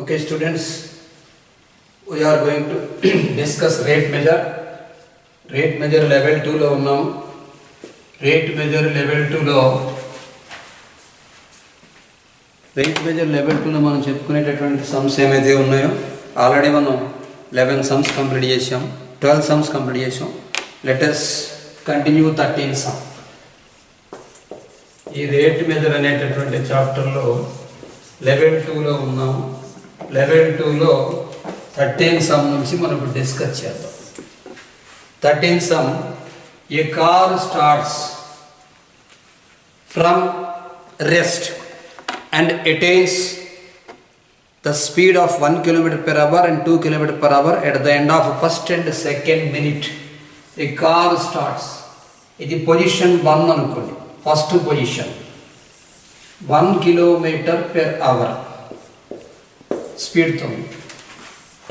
Okay, students, we are going to discuss rate measure. Rate measure level 2 లో ఉన్నాము. Rate measure level 2 లో rate measure level 2 లో మనం చెప్పుకునేటటువంటి sums ఏమైతే ఉన్నాయో ఆల్రెడీ మనం 11 సమ్స్ కంప్లీట్ చేసాం, 12 సమ్స్ కంప్లీట్ చేసాం. Let us continue 13 some. ఈ రేట్ మెజర్ అనేటటువంటి చాప్టర్లో లెవెల్ 2 లో ఉన్నాము. లెవెల్ 2 లో 13 సమ్ నుంచి మనం డిస్కస్ చేద్దాం. 13 some. A car starts from rest and attains the speed of 1 km per hour and 2 km per hour at the end of first and second minute. A car starts. ఇది position 1 అనుకోండి. First position 1 km per hour స్పీడ్తో.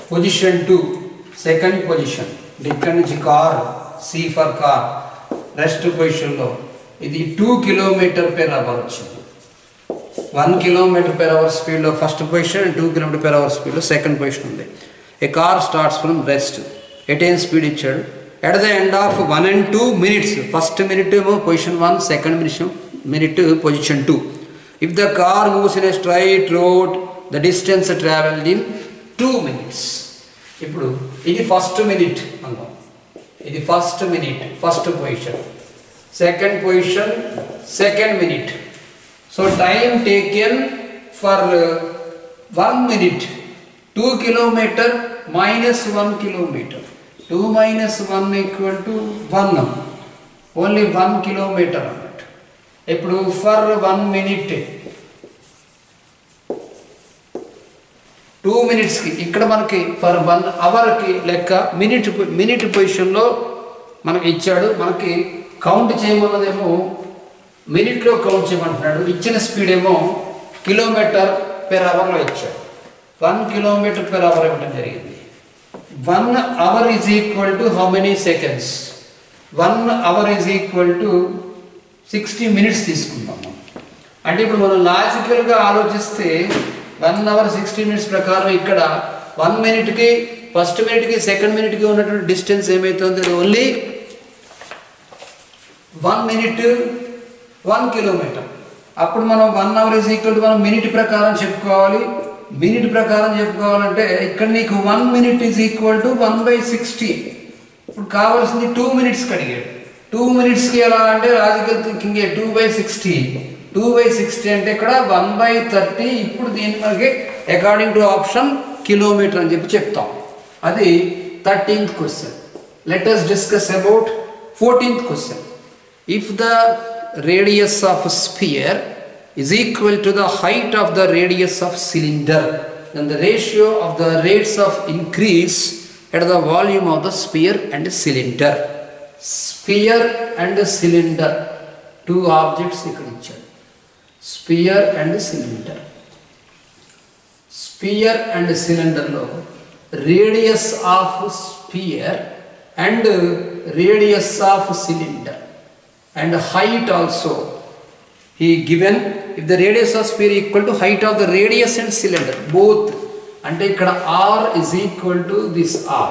Position 2 second position. ఇక్కడ నుంచి car, C for car, rest పొజిషన్లో ఇది 2 km per hour వచ్చింది. 1 km per hour స్పీడ్లో first position and 2 km per hour స్పీడ్లో సెకండ్ పొజిషన్ ఉంది. A car starts from rest, attain speed ఇచ్చాడు. At the end of 1 and 2 minutes, first minute ఏమో position 1, second minute position 2. If the car moves in a straight road the distance travelled in 2 minutes. ఇప్పుడు ఇది first minute అన్నాం. ఇది first minute, first position. Second position second minute. So time taken for 1 minute, 2 km minus 1 km. 2 minus 1 equal to 1. Only 1 km అన్నట్టు. ఇప్పుడు for 1 minute 2 minutesకి ఇక్కడ మనకి for 1 అవర్కి లెక్క minute పొజిషన్లో మనకి ఇచ్చాడు. మనకి కౌంట్ చేయమన్నదేమో మినిట్లో కౌంట్ చేయమంటున్నాడు. ఇచ్చిన స్పీడ్ ఏమో కిలోమీటర్ పెర్ అవర్లో ఇచ్చాడు. 1 km per hour ఇవ్వడం జరిగింది. 1 hour is equal to how many seconds? 1 hour is equal to 60 minutes తీసుకున్నాము. అంటే ఇప్పుడు మనం లాజికల్గా ఆలోచిస్తే 1 hour 60 minutes ప్రకారం ఇక్కడ 1 minuteకి ఫస్ట్ మినిట్కి సెకండ్ మినిట్కి ఉన్నటువంటి డిస్టెన్స్ ఏమవుతుంది? Only 1 minute 1 km. అప్పుడు మనం 1 hour ఈజ్ ఈక్వల్ టు మనం మినిట్ ప్రకారం చెప్పుకోవాలి. మినిట్ ప్రకారం చెప్పుకోవాలంటే ఇక్కడ నీకు 1 minute ఈజ్ ఈక్వల్ టు 1/60. ఇప్పుడు కావాల్సింది 2 minutesకి అడిగాడు. 2 minutesకి ఎలా అంటే లాజికల్ థింకింగ్ 2/60. 2/60 అంటే ఇక్కడ 1/30. ఇప్పుడు దీన్ని మనకి అకార్డింగ్ టు ఆప్షన్ కిలోమీటర్ అని చెప్పి చెప్తాం. అది 13th question. Let us discuss about 14th question. If the radius of a sphere is equal to the height of the radius of cylinder, then the ratio of the rates of increase at the volume of the sphere and cylinder. Sphere and cylinder, two objects ikkada ichcharu. Sphere and cylinder. Sphere and cylinder lo radius of sphere and radius of cylinder and height also he given. If the radius of sphere equal to height of the radius and cylinder both, ante ikkada r is equal to this r.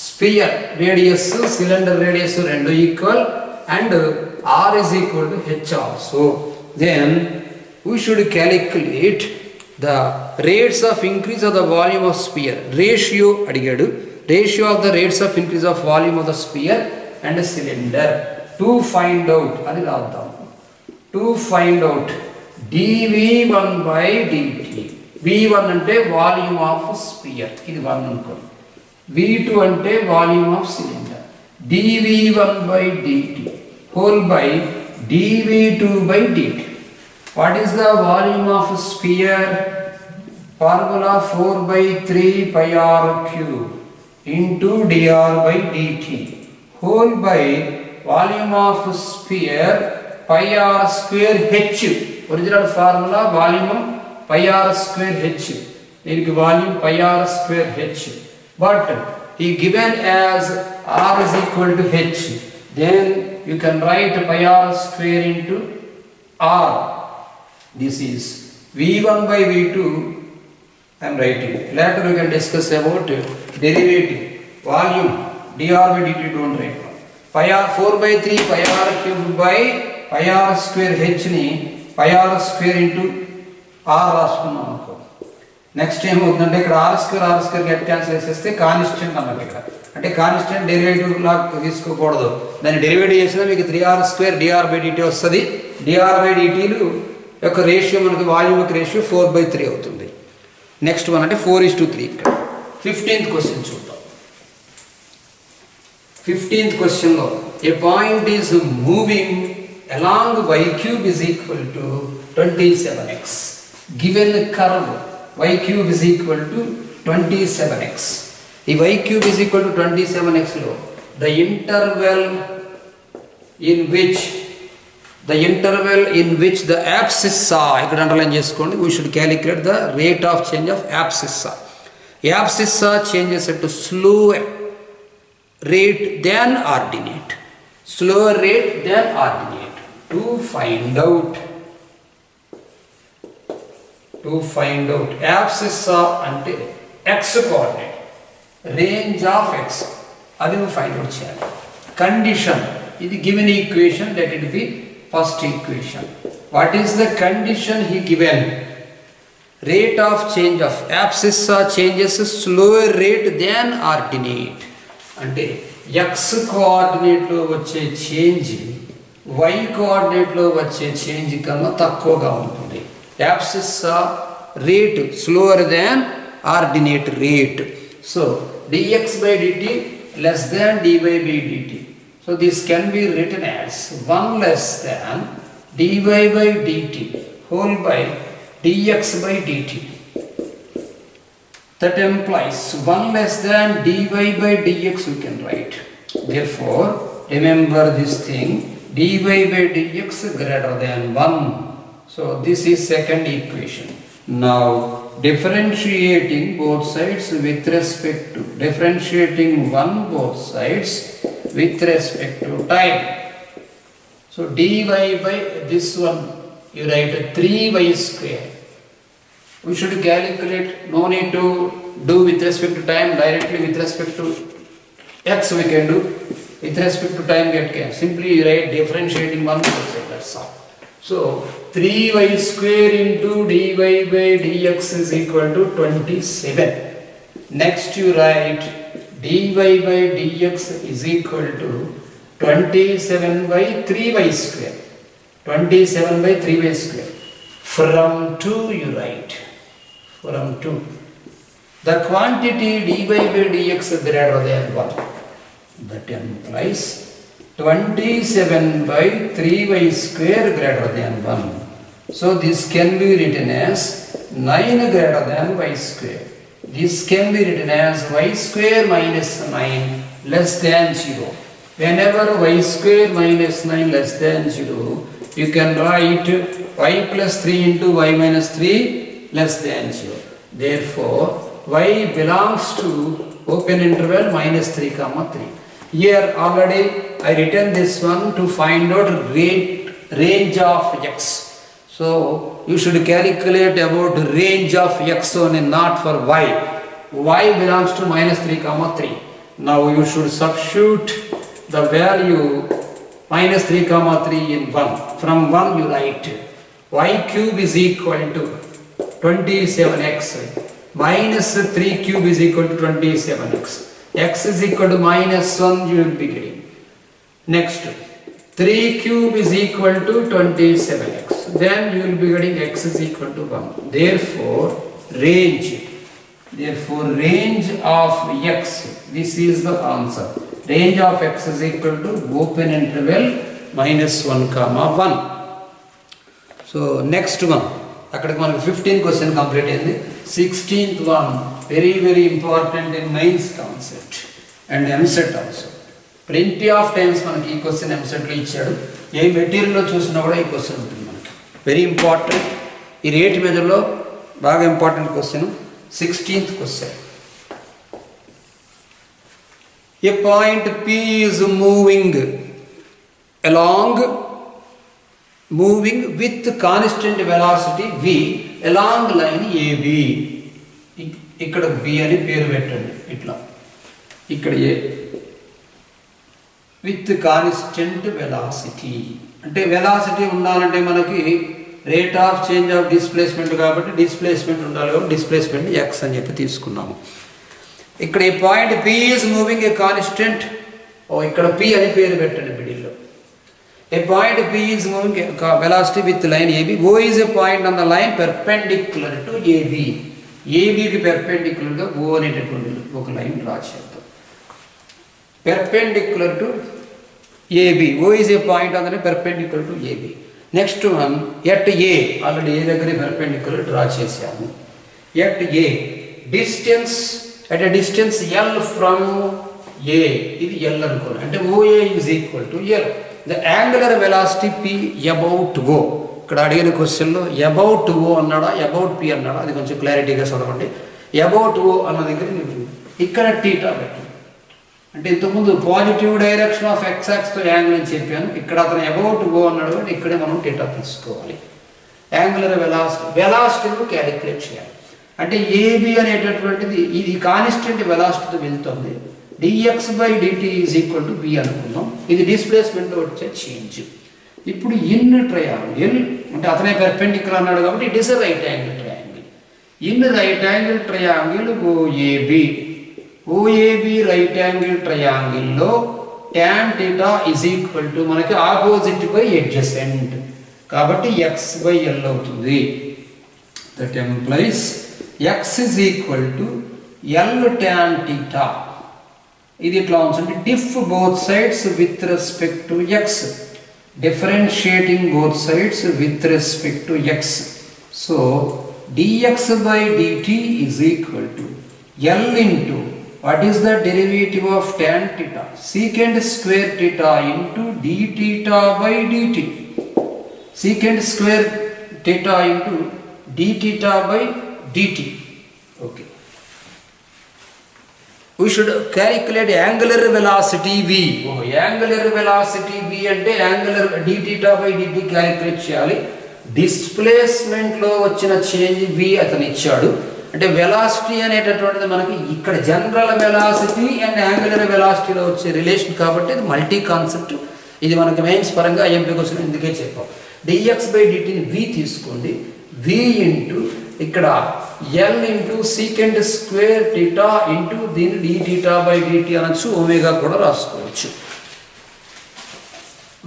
Sphere radius, cylinder radius rendu equal and r is equal to h also. Then we should calculate the rates of increase of the volume of sphere. Ratio adigadu. Ratio of the rates of increase of volume of the sphere and cylinder. To find out, అది రాద్దాం. To find out dv1 by dt. v1 అంటే volume of sphere, ఇది 1 అనుకోండి. v2 అంటే volume of cylinder. dv1 by dt whole by dv2 by dt. What is the volume of sphere? Formula 4/3 pi r cube into dr by dt whole by volume of sphere pi r square h. Original formula volume pi r square h. దీనికి volume pi r square h. But he given as r is equal to h. Then you can write pi r square into r. This is v1 by v2 I am writing. Later we can discuss about derivative, volume, dr by dt don't write now. Pi r 4 by 3 pi r cubed by pi r square h ni pi r square into r రాసుకున్నాం అనుకో. Next ఏమవుతుందంటే ఇక్కడ r square get cancel చేసేస్తే constant అన్నమాట. ఇక్కడ అంటే constant derivative లా తీసుకోకూడదు. దాన్ని డెరివేటివ్ చేసినా మీకు 3r square dr by dt వస్తుంది. dr by dt యొక్క రేషియో మనకి వాల్యూమ్ యొక్క రేషియో 4/3 అవుతుంది. నెక్స్ట్ వన్ అంటే 4:3. ఇక్కడ 15th క్వశ్చన్ చూద్దాం. 15th క్వశ్చన్ లో a point is moving along y cube is equal to 27x. Given curve y cube is equal to 27x. If y cube is equal to 27x lo the interval in which the abscissa ikkada underline cheskondi, we should calculate the rate of change of abscissa. Abscissa changes at a slower rate than ordinate. Slower rate than ordinate. To find out abscissa ante x coordinate, range of x, adi nu find out cheyali. Condition, idi given equation, let it be first equation. What is the condition he given? Rate of change of abscissa changes slower rate than ordinate. Ante x coordinate lo vache change y coordinate lo vache change kanna takkuva untundi. Abscissa rate slower than ordinate rate. So dx by dt less than dy by dt. So this can be written as 1 less than dy by dt whole by dx by dt. That implies 1 less than dy by dx we can write. Therefore remember this thing, dy by dx greater than 1. So this is second equation. Now differentiating both sides with respect to both sides with respect to time. So dy by this one you write 3y square. We should calculate, no need to do with respect to time, directly with respect to x we can do. With respect to time get can simply you write differentiating one both sides, that's all. So 3y square into dy by dx is equal to 27. Next you write dy by dx is equal to 27 by 3y square. 27 by 3y square. From 2 you write. From 2. The quantity dy by dx greater than 1. That implies 27 by 3y square greater than 1. So this can be written as 9 greater than y square. This can be written as y square minus 9 less than 0. Whenever y square minus 9 less than 0, you can write y plus 3 into y minus 3 less than 0. Therefore, y belongs to open interval minus 3 comma 3. Here already I written this one to find out range of x. So you should calculate about range of x only, not for y. Y belongs to minus 3 comma 3. Now you should substitute the value minus 3 comma 3 in 1. From 1 you write y cube is equal to 27x minus 3 cube is equal to 27x. X is equal to minus 1 you will be getting. Next 3 cube is equal to 27x. Then you will be getting x is equal to 1. Therefore range of x, this is the answer. Range of x is equal to open interval minus 1 comma 1. So next one, akkadiki manaku 15th question complete ayindi. 16th one very important in mains concept and MSET also. Plenty of times మనకి ఈ question EAMCET లో ఇచ్చాడు. ఏ material లో చూసినా కూడా ఈ question ఉంటుంది మనకి. Very important. ఈ రేట్ మెథడ్ లో బాగా important question. 16th question. A point P is moving with constant velocity v along line AB. ఇక్కడ బి అని పేరు పెట్టండి. ఇట్లా ఇక్కడ ఏ విత్ కాన్స్టెంట్ వెలాసిటీ. అంటే వెలాసిటీ ఉండాలంటే మనకి rate of change of displacement కాబట్టి డిస్ప్లేస్మెంట్ ఉండాలి కాబట్టి డిస్ప్లేస్మెంట్ ఎక్స్ అని చెప్పి తీసుకున్నాము. ఇక్కడ ఈ point P is moving a constant. ఇక్కడ పి అని పేరు పెట్టండి మిడిల్లో. A point P is moving velocity with line AB. O is a point on the line perpendicular to AB. AB కి perpendicular గా O అనేటటువంటి ఒక లైన్ డ్రా చేద్దాం. Perpendicular to AB. O is a point on the line perpendicular to AB. Next one at A. Already A దగ్గర perpendicular draw చేసాము. At A distance at a distance L from A. ఇది L అనుకోండి. అంటే OA is equal to L. The angular velocity P about O. ఇక్కడ అడిగిన క్వశ్చన్లో about O అన్నాడా about P అన్నాడా అది కొంచెం క్లారిటీగా చదవండి. అబౌట్ O అన్న దగ్గర ఇక్కడ టీటా పెట్టండి. అంటే ఇంతకుముందు పాజిటివ్ డైరెక్షన్ ఆఫ్ ఎక్స్ యాక్స్తో యాంగిల్ అని చెప్పాను. ఇక్కడ అతను అబౌట్ O అన్నాడు కాబట్టి ఇక్కడే మనం టీటా తీసుకోవాలి. యాంగులర్ వెలాసిటీని క్యాలిక్యులేట్ చేయాలి. అంటే AB అనేటటువంటిది ఇది కాన్స్టెంట్ వెలాసిటీతో వెళ్తుంది. dx by dt is equal to b అనుకున్నాం. ఇది డిస్ప్లేస్మెంట్ వచ్చే చేంజ్. ఇప్పుడు ఇన్ ట్రయాంగిల్ అంటే అతనే పెర్పెండిక్యులర్ అన్నాడు కాబట్టి it is a right angle triangle. In right angle triangle OAB right angle ట్రయాంగిల్లో tan theta is equal to మనకి ఆపోజిట్ బై అడ్జసెంట్ కాబట్టి x by l అవుతుంది. That implies x is equal to l tan theta. ఇది ఎట్లా ఉంటుంది? Diff both sides with respect to X, differentiating both sides with respect to X. So dx by dt is equal to L into what is the derivative of tan theta? Secant square theta into d theta by dt. Secant square theta into d theta by dt. Okay. We should calculate angular velocity V. Angular velocity V అంటే angular d theta by dt calculate చేయాలి. Displacement లో వచ్చిన change V అతను ఇచ్చాడు. అంటే velocity అనేటటువంటిది మనకి ఇక్కడ జనరల్ వెలాసిటీ అండ్ యాంగులర్ వెలాసిటీలో వచ్చే రిలేషన్ కాబట్టి ఇది మల్టీ కాన్సెప్ట్. ఇది మనకి మెయిన్స్ పరంగా ఐఎంపీకి వచ్చిన ఇందుకే చెప్పాం. dx by dt ని V తీసుకోండి. V ఇంటూ ఇక్కడ L into secant square theta into దీన్ని d theta by dt అనొచ్చు. ఒమేగా కూడా రాసుకోవచ్చు.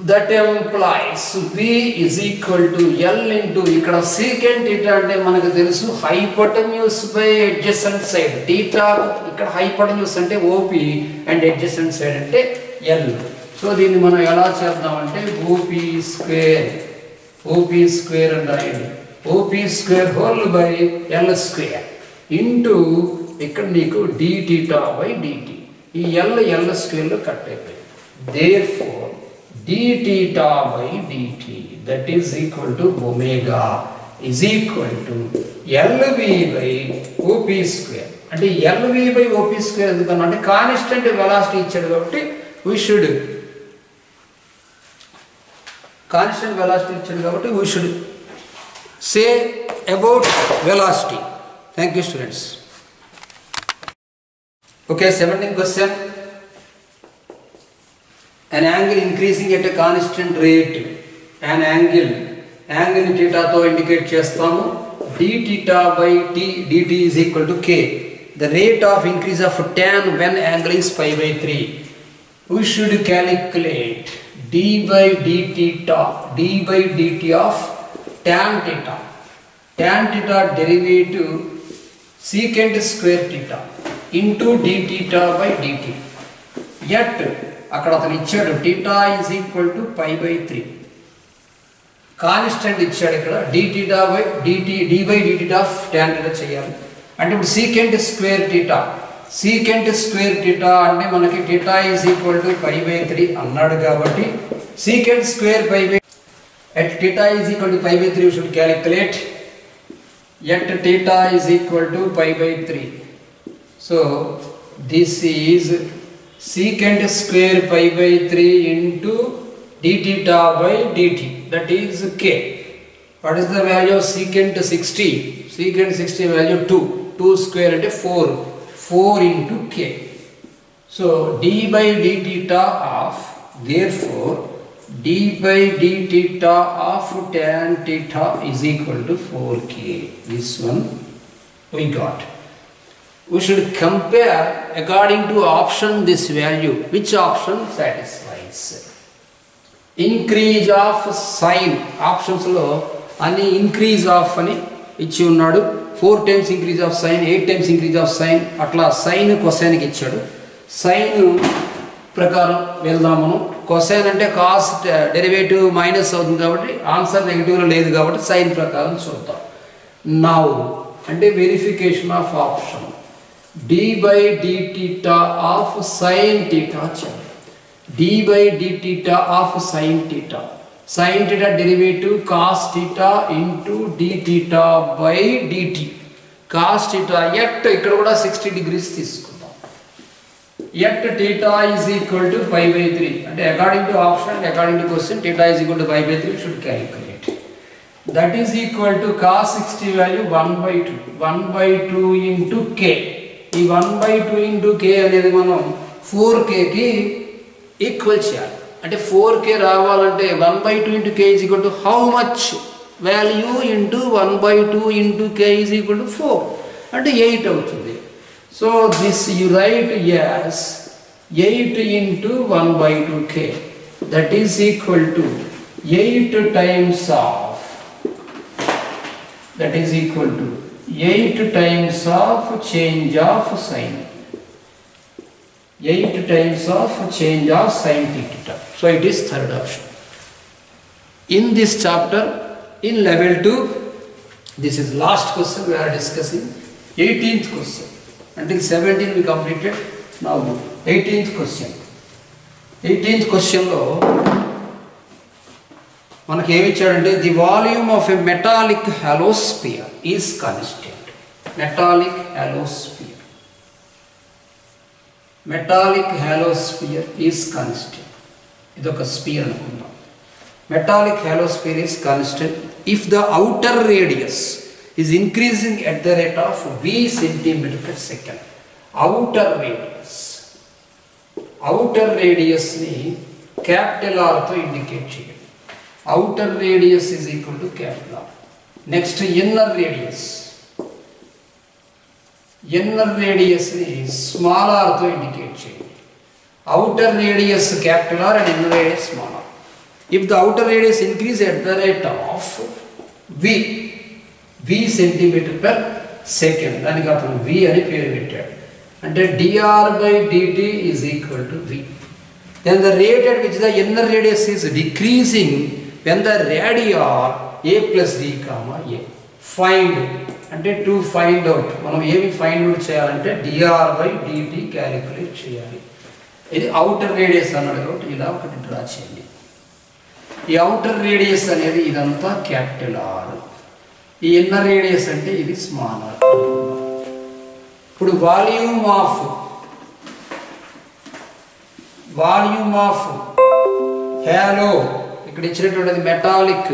That employees V is equal to L into ఇక్కడ సీకెంట్ థీటా అంటే మనకు తెలుసు hypotenuse by adjacent side. Theta ఇక్కడ హైపోటెన్యూస్ అంటే OP అండ్ అడ్జసెంట్ సైడ్ అంటే L. సో దీన్ని మనం ఎలా చేద్దామంటే OP స్క్వేర్ అని రాయండి. OP square whole by L square into ఇక్కడ నీకు d theta by dt. ఈ L స్క్వేర్లో కట్ అయిపోయింది. Therefore d theta by dt that is equal to omega is equal to LV by OP square. అంటే LV by OP square ఎందుకన్నా constant velocity ఇచ్చాడు కాబట్టి we should constant velocity ఇచ్చాడు కాబట్టి we should say about velocity. Thank you students. Okay, 17th question. An angle increasing at a constant rate. An angle theta తో indicate చేస్తాము. d theta by dt is equal to k. The rate of increase of tan when angle is pi by 3. We should calculate d by dt of tan theta. Tan theta derivative secant square theta into d theta by dt. Yet అక్కడ అతను ఇచ్చాడు theta is equal to pi by 3. Constant ఇచ్చాడు ఇక్కడ d theta by dt d by dt of tan theta చేయాలి. అంటే ఇప్పుడు secant square theta అంటే మనకి theta is equal to pi by 3 అన్నాడు కాబట్టి secant square pi by at theta is equal to pi by 3 we should calculate at theta is equal to pi by 3. So this is secant square pi by 3 into d theta by dt, that is k. What is the value of secant 60? Secant 60 value 2. 2 square అంటే 4 into k. So d by d theta of, therefore d by d theta of tan theta is equal to 4k. This one we got. We should compare according to option this value. Which option satisfies? Increase of sin. Options lo ani increase of ani ichi unnadu. 4 times increase of sin, 8 times increase of sin, atla sin cosine ki ichadu. Sin ప్రకారం వెళ్దాం మనం. Cosine అంటే cos derivative minus అవుతుంది కాబట్టి answer నెగిటివ్లో లేదు కాబట్టి sign ప్రకారం చూద్దాం. నౌ అంటే verification of option. d by d theta of sin theta చేద్దాం. d by d theta of sin theta. Sin theta derivative cos theta into d theta by dt. Cos theta yet ఇక్కడ కూడా 60 degrees తీసుకుందాం. Yet theta is equal to pi by 3. And according to option, according to question, theta is equal to pi by 3 should calculate. That is equal to cos 60 value 1 by 2. 1 by 2 into k. ఈ 1 by 2 into k అనేది మనం 4k కి equal చేయాలి. అంటే 4k రావాలంటే 1 by 2 into k is equal to how much value into 1 by 2 into k is equal to 4. అంటే 8 అవుతుంది. So this you write as 8 into 1 by 2k. That is equal to 8 times of. That is equal to 8 times of change of sin. 8 times of change of sin theta. So it is third option. In this chapter, in level 2, this is last question we are discussing. 18th question. Until 17 we completed. Now 18th question. 18th question lo మనకి ఏమి ఇచ్చాడంటే the volume of a metallic hollow sphere is constant. Metallic hollow sphere. Metallic hollow sphere is constant. ఇది ఒక sphere అనుకుందాం. Metallic hollow sphere is constant if the outer radius is increasing at the rate of v centimeter per second. Outer radius ni capital R to indicate cheyandi. Outer radius is equal to capital R. Next inner radius ni small r to indicate cheyandi. Outer radius capital R and inner radius small r. If the outer radius increase at the rate of v centimeter per second, దానికి అతను v అని పేరు పెట్టాడు. అంటే dr by dt is equal to v. Then the rate at which the inner radius is decreasing when the radii are a plus d comma a. Find అంటే to find out, మనం ఏమి find out చేయాలంటే dr by dt calculate చేయాలి. ఇది outer radius అన్నాడు కాబట్టి ఇలా ఒకటి డ్రా చేయండి. ఈ అవుటర్ రేడియస్ అనేది ఇదంతా క్యాపిటల్ R. ఈ ఇన్నర్ రేడియస్ అంటే ఇది స్మాల్ r. ఇప్పుడు వాల్యూమ్ ఆఫ్ హ్యాలో ఇక్కడ ఇచ్చినటువంటిది మెటాలిక్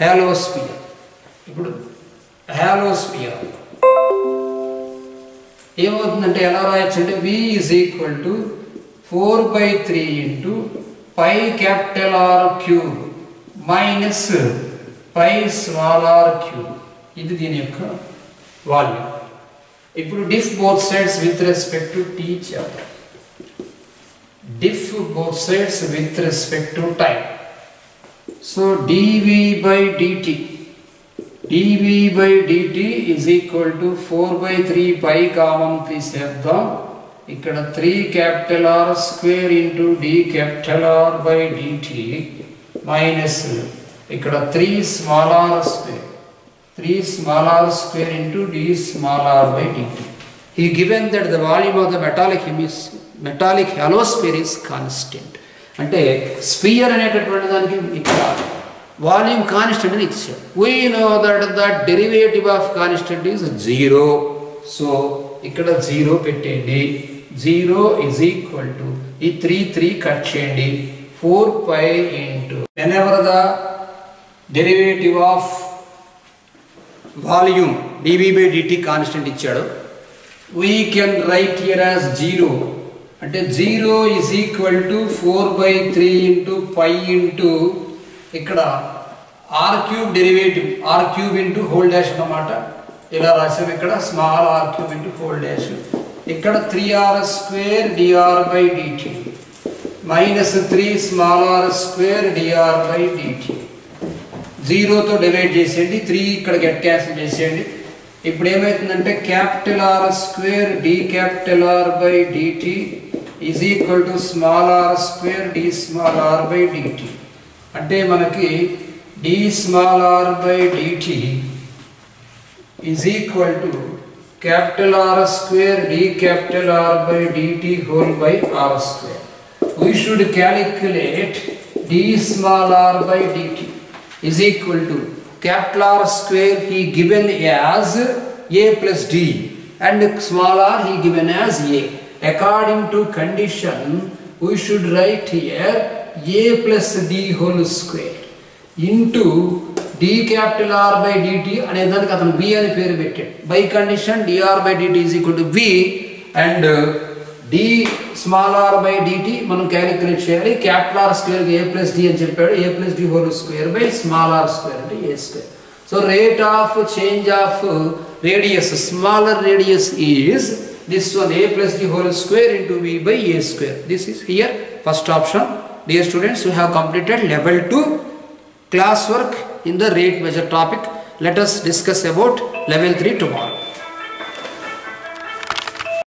హాలోస్పియర్. ఇప్పుడు హాలోస్పియర్ ఏమవుతుందంటే ఎలా రాయొచ్చు అంటే v is equal to 4/3 into pi capital R cube minus pi small r cube. ఇది దీని యొక్క వాల్యూమ్. ఇప్పుడు diff both sides with respect to t చేద్దాం. Diff both sides with respect to time. So dv by dt is equal to 4/3 pi common తీసేద్దాం. ఇక్కడ 3 capital R square into d capital R by dt minus ఇక్కడ 3 small r square into d small r by dt. He given that the volume of the metallic halosphere is constant. అంటే spear అనేటటువంటి దానికి ఇక్కడ volume constant అని ఇచ్చాడు. We know that the derivative of constant is 0. So ఇక్కడ 0 పెట్టండి. 0 is equal to ఈ 3 cut చేయండి. 4 pi into whenever the derivative of volume dV/dt constant ఇచ్చాడు. we can write here as 0 అంటే 0 is equal to 4/3 into pi into ఇక్కడ r cube derivative r cube into whole dash అన్నమాట. ఇలా రాసాం ఇక్కడ small r cube into whole dash. ఇక్కడ 3r square dr/dt minus 3 small r square dr/dt. 0 తో divide చేసేయండి, 3 ఇక్కడ గెట్ క్యాన్సిల్ చేసేయండి. ఇప్పుడు ఏమవుతుందంటే capital R square d capital R/dt is equal to small r square d small r/dt. అంటే మనకి d small r/dt is equal to capital R square d capital R/dt whole by r square. We should calculate d small r/dt is equal to capital R square he given as a plus d and small r he given as a. According to condition we should write here a plus d whole square into d capital R/dt అనే దానికి అతను b అని పేరు పెట్టాడు. By condition dr/dt is equal to b and d small r/dt మనం calculate చేయాలి. Capital R square a plus d అని చెప్పాడు. a plus d whole square by small r square అంటే a square. So rate of change of radius, smaller radius is this one a plus d whole square into v by a square. This is here first option. Dear students, you have completed level 2 classwork in the rate measure topic. Let us discuss about level 3 tomorrow.